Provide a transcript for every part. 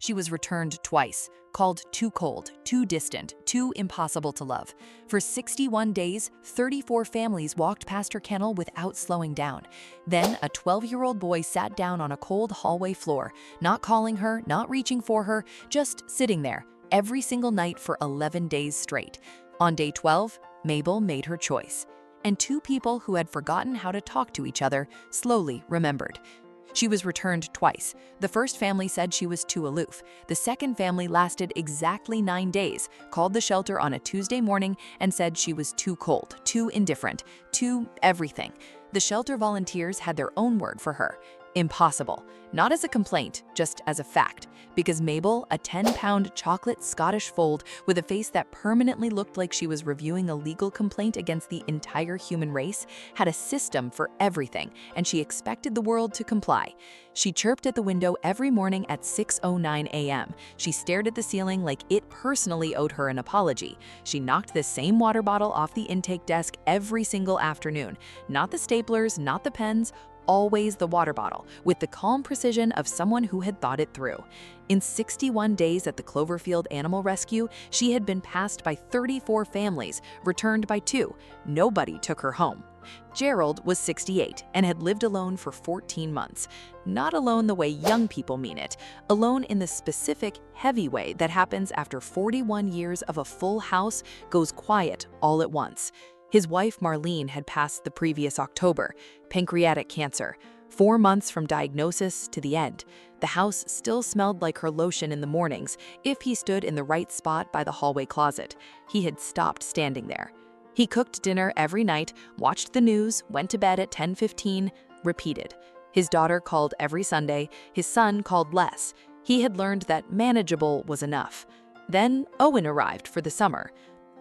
She was returned twice, called too cold, too distant, too impossible to love. For 61 days, 34 families walked past her kennel without slowing down. Then, a 12-year-old boy sat down on a cold hallway floor, not calling her, not reaching for her, just sitting there, every single night for 11 days straight. On day 12, Mabel made her choice. And two people who had forgotten how to talk to each other slowly remembered. She was returned twice. The first family said she was too aloof. The second family lasted exactly 9 days, called the shelter on a Tuesday morning and said she was too cold, too indifferent, too everything. The shelter volunteers had their own word for her: impossible. Not as a complaint, just as a fact. Because Mabel, a 10-pound chocolate Scottish fold with a face that permanently looked like she was reviewing a legal complaint against the entire human race, had a system for everything, and she expected the world to comply. She chirped at the window every morning at 6:09 a.m. She stared at the ceiling like it personally owed her an apology. She knocked the same water bottle off the intake desk every single afternoon. Not the staplers, not the pens, always the water bottle, with the calm precision of someone who had thought it through. In 61 days at the Cloverfield Animal Rescue, she had been passed by 34 families, returned by 2. Nobody took her home. Gerald was 68 and had lived alone for 14 months. Not alone the way young people mean it, alone in the specific, heavy way that happens after 41 years of a full house goes quiet all at once. His wife Marlene had passed the previous October, pancreatic cancer. 4 months from diagnosis to the end. The house still smelled like her lotion in the mornings if he stood in the right spot by the hallway closet. He had stopped standing there. He cooked dinner every night, watched the news, went to bed at 10:15, repeated. His daughter called every Sunday, his son called less. He had learned that manageable was enough. Then Owen arrived for the summer.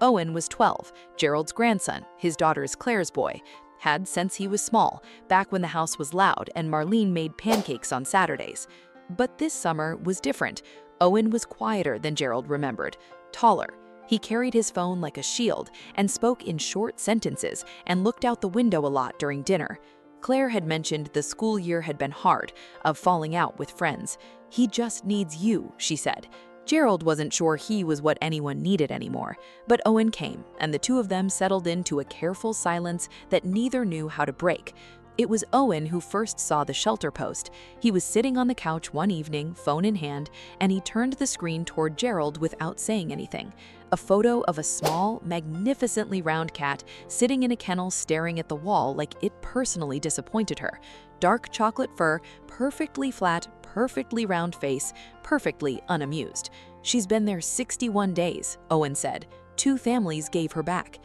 Owen was 12, Gerald's grandson, his daughter's Claire's boy. Had since he was small, back when the house was loud and Marlene made pancakes on Saturdays. But this summer was different. Owen was quieter than Gerald remembered, taller. He carried his phone like a shield and spoke in short sentences and looked out the window a lot during dinner. Claire had mentioned the school year had been hard, of falling out with friends. "He just needs you," she said. Gerald wasn't sure he was what anyone needed anymore, but Owen came, and the two of them settled into a careful silence that neither knew how to break. It was Owen who first saw the shelter post. He was sitting on the couch one evening, phone in hand, and he turned the screen toward Gerald without saying anything. A photo of a small, magnificently round cat sitting in a kennel staring at the wall like it personally disappointed her. Dark chocolate fur, perfectly flat, perfectly round face, perfectly unamused. "She's been there 61 days, Owen said. 2 families gave her back.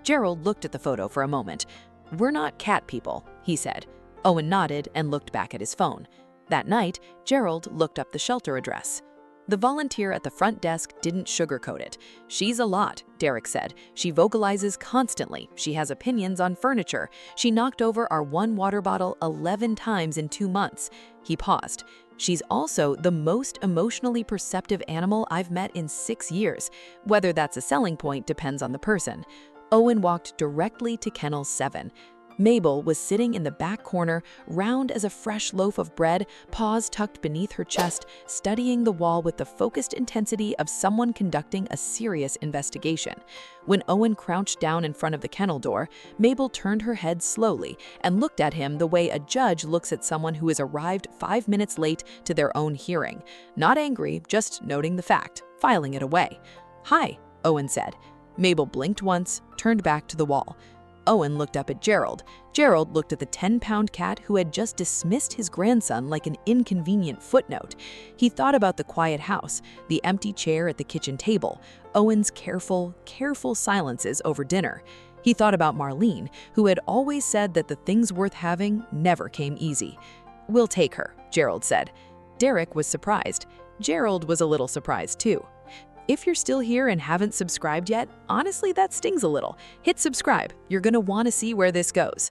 Gerald looked at the photo for a moment. "We're not cat people," he said. Owen nodded and looked back at his phone. That night, Gerald looked up the shelter address. The volunteer at the front desk didn't sugarcoat it. "She's a lot," Derek said. "She vocalizes constantly. She has opinions on furniture. She knocked over our 1 water bottle 11 times in 2 months. He paused. "She's also the most emotionally perceptive animal I've met in 6 years. Whether that's a selling point depends on the person." Owen walked directly to Kennel 7. Mabel was sitting in the back corner, round as a fresh loaf of bread, paws tucked beneath her chest, studying the wall with the focused intensity of someone conducting a serious investigation. When Owen crouched down in front of the kennel door, Mabel turned her head slowly and looked at him the way a judge looks at someone who has arrived 5 minutes late to their own hearing. Not angry, just noting the fact, filing it away. "Hi," Owen said. Mabel blinked once, turned back to the wall. Owen looked up at Gerald. Gerald looked at the 10-pound cat who had just dismissed his grandson like an inconvenient footnote. He thought about the quiet house, the empty chair at the kitchen table, Owen's careful silences over dinner. He thought about Marlene, who had always said that the things worth having never came easy. "We'll take her," Gerald said. Derek was surprised. Gerald was a little surprised too. If you're still here and haven't subscribed yet, honestly, that stings a little. Hit subscribe. You're going to want to see where this goes.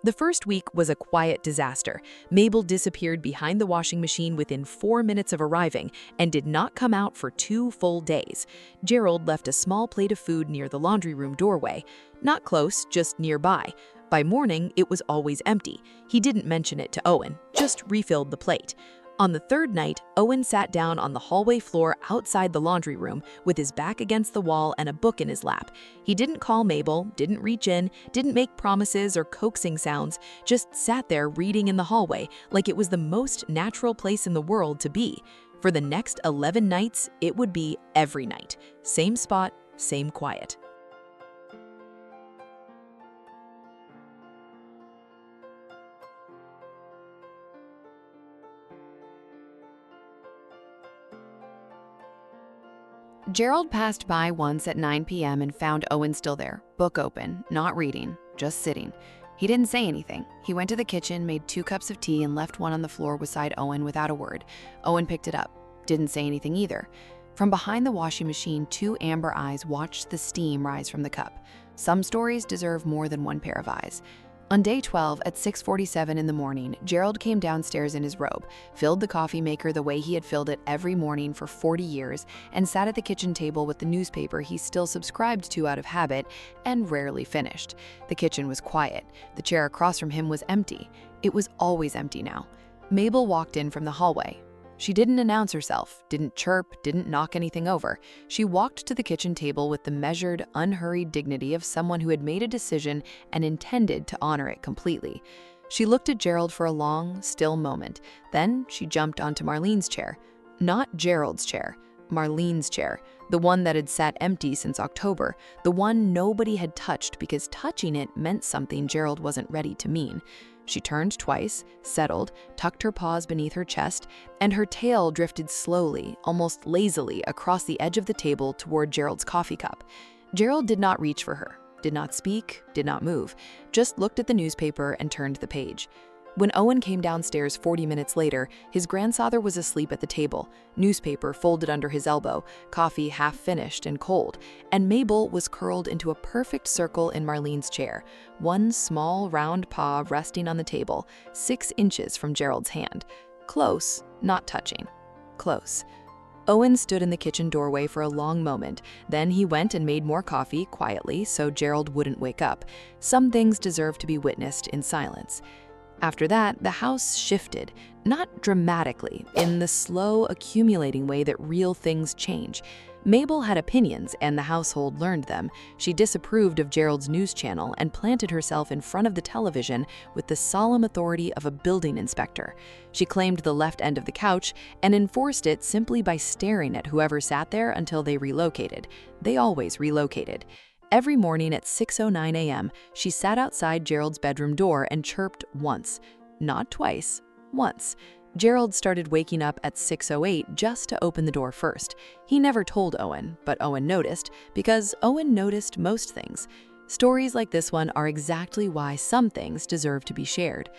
The first week was a quiet disaster. Mabel disappeared behind the washing machine within 4 minutes of arriving and did not come out for 2 full days. Gerald left a small plate of food near the laundry room doorway. Not close, just nearby. By morning, it was always empty. He didn't mention it to Owen, just refilled the plate. On the third night, Owen sat down on the hallway floor outside the laundry room with his back against the wall and a book in his lap. He didn't call Mabel, didn't reach in, didn't make promises or coaxing sounds, just sat there reading in the hallway like it was the most natural place in the world to be. For the next 11 nights, it would be every night. Same spot, same quiet. Gerald passed by once at 9 p.m. and found Owen still there, book open, not reading, just sitting. He didn't say anything. He went to the kitchen, made 2 cups of tea, and left one on the floor beside Owen without a word. Owen picked it up. Didn't say anything either. From behind the washing machine, 2 amber eyes watched the steam rise from the cup. Some stories deserve more than one pair of eyes. On day 12 at 6:47 in the morning, Gerald came downstairs in his robe, filled the coffee maker the way he had filled it every morning for 40 years, and sat at the kitchen table with the newspaper he still subscribed to out of habit and rarely finished. The kitchen was quiet. The chair across from him was empty. It was always empty now. Mabel walked in from the hallway. She didn't announce herself, didn't chirp, didn't knock anything over. She walked to the kitchen table with the measured, unhurried dignity of someone who had made a decision and intended to honor it completely. She looked at Gerald for a long, still moment. Then she jumped onto Marlene's chair. Not Gerald's chair, Marlene's chair, the one that had sat empty since October, the one nobody had touched because touching it meant something Gerald wasn't ready to mean. She turned twice, settled, tucked her paws beneath her chest, and her tail drifted slowly, almost lazily, across the edge of the table toward Gerald's coffee cup. Gerald did not reach for her, did not speak, did not move, just looked at the newspaper and turned the page. When Owen came downstairs 40 minutes later, his grandfather was asleep at the table, newspaper folded under his elbow, coffee half finished and cold, and Mabel was curled into a perfect circle in Marlene's chair, one small round paw resting on the table, 6 inches from Gerald's hand. Close, not touching. Close. Owen stood in the kitchen doorway for a long moment. Then he went and made more coffee quietly so Gerald wouldn't wake up. Some things deserve to be witnessed in silence. After that, the house shifted, not dramatically, in the slow, accumulating way that real things change. Mabel had opinions, and the household learned them. She disapproved of Gerald's news channel and planted herself in front of the television with the solemn authority of a building inspector. She claimed the left end of the couch and enforced it simply by staring at whoever sat there until they relocated. They always relocated. Every morning at 6:09 a.m., she sat outside Gerald's bedroom door and chirped once. Not twice, once. Gerald started waking up at 6:08 just to open the door first. He never told Owen, but Owen noticed, because Owen noticed most things. Stories like this one are exactly why some things deserve to be shared.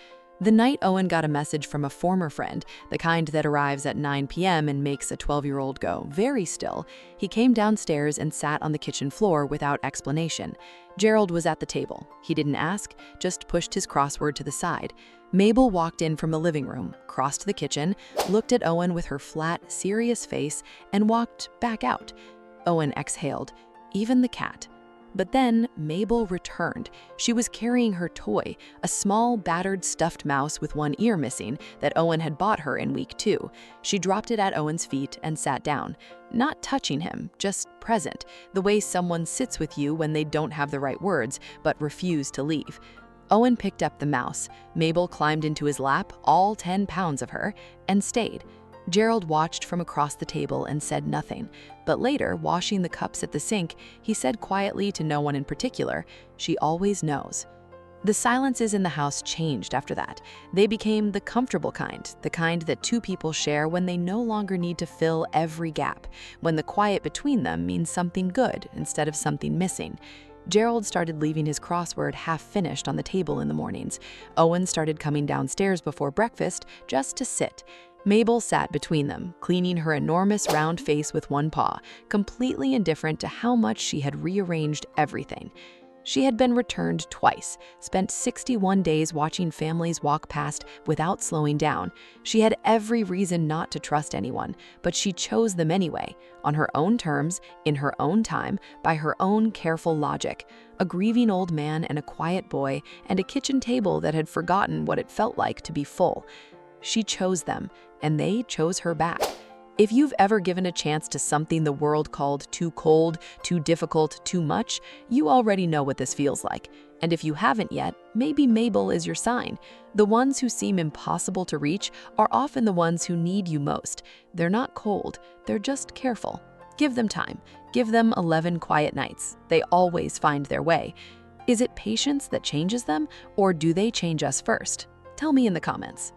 The night Owen got a message from a former friend, the kind that arrives at 9 p.m. and makes a 12-year-old go very still, he came downstairs and sat on the kitchen floor without explanation. Gerald was at the table. He didn't ask, just pushed his crossword to the side. Mabel walked in from the living room, crossed the kitchen, looked at Owen with her flat, serious face, and walked back out. Owen exhaled, even the cat. But then Mabel returned. She was carrying her toy, a small, battered stuffed mouse with one ear missing that Owen had bought her in week 2. She dropped it at Owen's feet and sat down, not touching him, just present, the way someone sits with you when they don't have the right words but refuse to leave. Owen picked up the mouse. Mabel climbed into his lap, all 10 pounds of her, and stayed. Gerald watched from across the table and said nothing, but later, washing the cups at the sink, he said quietly to no one in particular, "She always knows." The silences in the house changed after that. They became the comfortable kind, the kind that 2 people share when they no longer need to fill every gap, when the quiet between them means something good instead of something missing. Gerald started leaving his crossword half-finished on the table in the mornings. Owen started coming downstairs before breakfast just to sit. Mabel sat between them, cleaning her enormous round face with one paw, completely indifferent to how much she had rearranged everything. She had been returned twice, spent 61 days watching families walk past without slowing down. She had every reason not to trust anyone, but she chose them anyway, on her own terms, in her own time, by her own careful logic. A grieving old man and a quiet boy, and a kitchen table that had forgotten what it felt like to be full. She chose them, and they chose her back. If you've ever given a chance to something the world called too cold, too difficult, too much, you already know what this feels like. And if you haven't yet, maybe Mabel is your sign. The ones who seem impossible to reach are often the ones who need you most. They're not cold, they're just careful. Give them time. Give them 11 quiet nights. They always find their way. Is it patience that changes them, or do they change us first? Tell me in the comments.